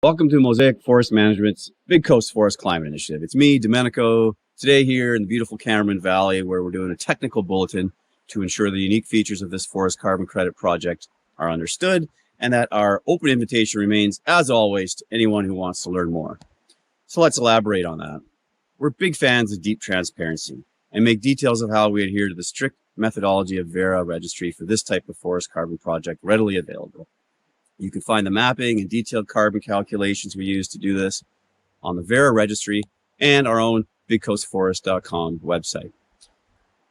Welcome to Mosaic Forest Management's BigCoast Forest Climate Initiative. It's me, Domenico, today here in the beautiful Cameron Valley, where we're doing a technical bulletin to ensure the unique features of this forest carbon credit project are understood and that our open invitation remains, as always, to anyone who wants to learn more. So let's elaborate on that. We're big fans of deep transparency and make details of how we adhere to the strict methodology of Verra registry for this type of forest carbon project readily available. You can find the mapping and detailed carbon calculations we use to do this on the Verra registry and our own BigCoastForest.com website.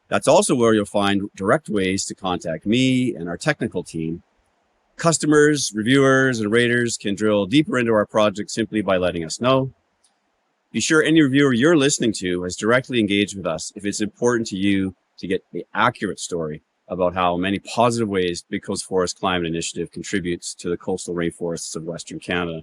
That's also where you'll find direct ways to contact me and our technical team. Customers, reviewers, and raters can drill deeper into our project simply by letting us know. Be sure any reviewer you're listening to has directly engaged with us if it's important to you to get the accurate story about how many positive ways BigCoast Forest Climate Initiative contributes to the coastal rainforests of Western Canada.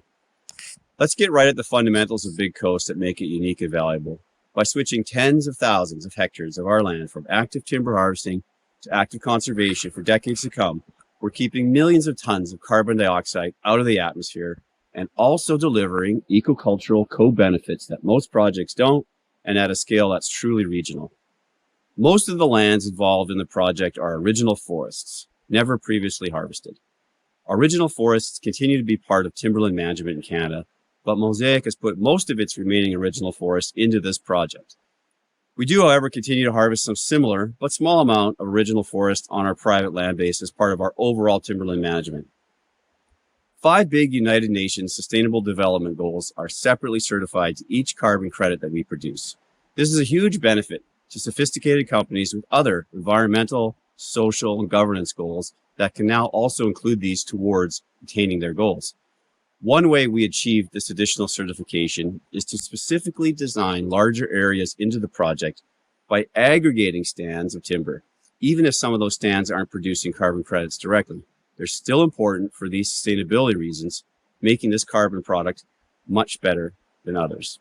Let's get right at the fundamentals of BigCoast that make it unique and valuable. By switching tens of thousands of hectares of our land from active timber harvesting to active conservation for decades to come, we're keeping millions of tons of carbon dioxide out of the atmosphere and also delivering ecocultural co-benefits that most projects don't, and at a scale that's truly regional. Most of the lands involved in the project are original forests, never previously harvested. Original forests continue to be part of timberland management in Canada, but Mosaic has put most of its remaining original forests into this project. We do, however, continue to harvest some similar but small amount of original forest on our private land base as part of our overall timberland management. 5 big United Nations Sustainable Development Goals are separately certified to each carbon credit that we produce. This is a huge benefit to sophisticated companies with other environmental, social, and governance goals that can now also include these towards attaining their goals. One way we achieve this additional certification is to specifically design larger areas into the project by aggregating stands of timber. Even if some of those stands aren't producing carbon credits directly, they're still important for these sustainability reasons, making this carbon product much better than others.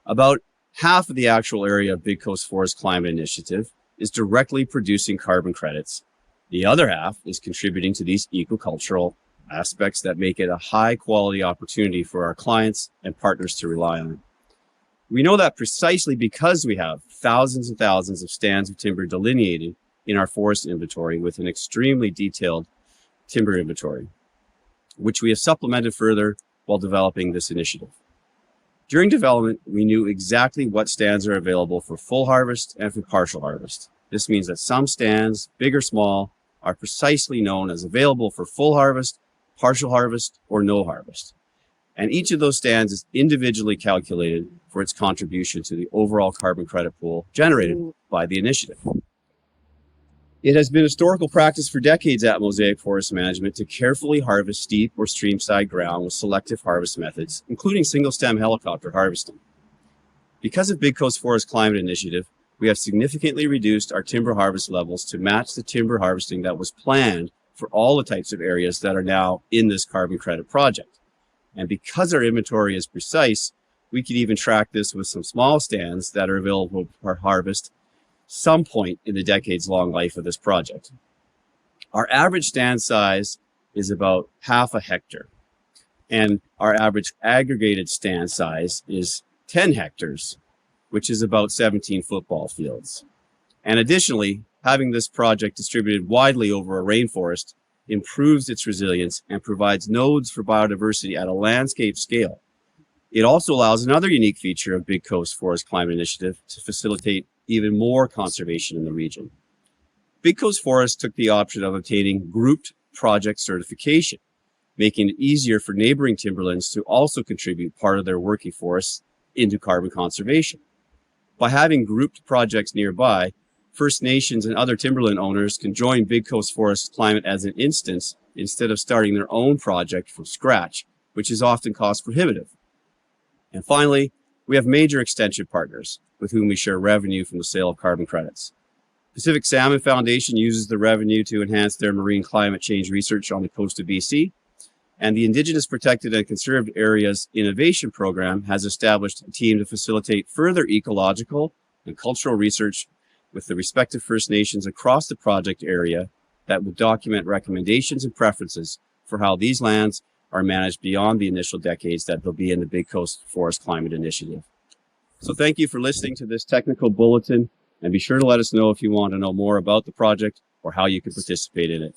About half of the actual area of BigCoast Forest Climate Initiative is directly producing carbon credits. The other half is contributing to these ecocultural aspects that make it a high quality opportunity for our clients and partners to rely on. We know that precisely because we have thousands and thousands of stands of timber delineated in our forest inventory with an extremely detailed timber inventory, which we have supplemented further while developing this initiative. During development, we knew exactly what stands are available for full harvest and for partial harvest. This means that some stands, big or small, are precisely known as available for full harvest, partial harvest, or no harvest. And each of those stands is individually calculated for its contribution to the overall carbon credit pool generated by the initiative. It has been historical practice for decades at Mosaic Forest Management to carefully harvest steep or streamside ground with selective harvest methods, including single-stem helicopter harvesting. Because of BigCoast Forest Climate Initiative, we have significantly reduced our timber harvest levels to match the timber harvesting that was planned for all the types of areas that are now in this carbon credit project. And because our inventory is precise, we can even track this with some small stands that are available for harvest some point in the decades-long life of this project. Our average stand size is about half a hectare, and our average aggregated stand size is 10 hectares, which is about 17 football fields. And additionally, having this project distributed widely over a rainforest improves its resilience and provides nodes for biodiversity at a landscape scale. It also allows another unique feature of BigCoast Forest Climate Initiative to facilitate even more conservation in the region. BigCoast Forest took the option of obtaining grouped project certification, making it easier for neighboring timberlands to also contribute part of their working forests into carbon conservation. By having grouped projects nearby, First Nations and other timberland owners can join BigCoast Forest Climate as an instance instead of starting their own project from scratch, which is often cost prohibitive. And finally, we have major extension partners with whom we share revenue from the sale of carbon credits. Pacific Salmon Foundation uses the revenue to enhance their marine climate change research on the coast of BC, and the Indigenous Protected and Conserved Areas Innovation Program has established a team to facilitate further ecological and cultural research with the respective First Nations across the project area that would document recommendations and preferences for how these lands are managed beyond the initial decades that they'll be in the Big Coast Forest Climate Initiative. So thank you for listening to this technical bulletin, and be sure to let us know if you want to know more about the project or how you can participate in it.